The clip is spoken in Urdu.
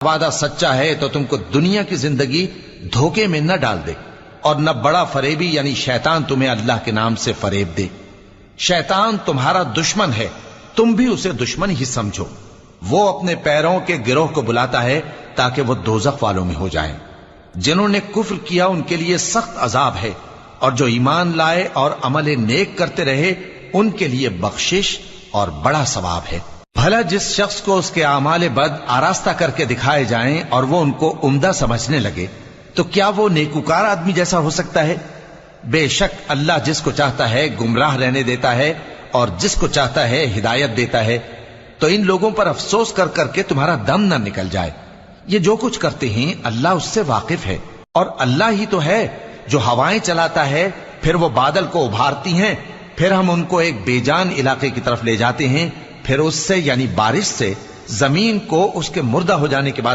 وعدہ سچا ہے تو تم کو دنیا کی زندگی دھوکے میں نہ ڈال دے، اور نہ بڑا فریبی یعنی شیطان تمہیں اللہ کے نام سے فریب دے۔ شیطان تمہارا دشمن ہے، تم بھی اسے دشمن ہی سمجھو۔ وہ اپنے پیروں کے گروہ کو بلاتا ہے تاکہ وہ دوزخ والوں میں ہو جائیں۔ جنہوں نے کفر کیا ان کے لیے سخت عذاب ہے، اور جو ایمان لائے اور عمل نیک کرتے رہے ان کے لیے بخشش اور بڑا ثواب ہے۔ بھلا جس شخص کو اس کے اعمال بد آراستہ کر کے دکھائے جائیں اور وہ ان کو عمدہ سمجھنے لگے تو کیا وہ نیکوکار آدمی جیسا ہو سکتا ہے؟ بے شک اللہ جس کو چاہتا ہے گمراہ رہنے دیتا ہے اور جس کو چاہتا ہے ہدایت دیتا ہے۔ تو ان لوگوں پر افسوس کر کر کے تمہارا دم نہ نکل جائے۔ یہ جو کچھ کرتے ہیں اللہ اس سے واقف ہے، اور اللہ ہی تو ہے جو ہوائیں چلاتا ہے، پھر وہ بادل کو ابھارتی ہیں، پھر ہم ان کو ایک بے جان علاقے کی طرف لے جاتے ہیں، پھر اس سے یعنی بارش سے زمین کو اس کے مردہ ہو جانے کے بعد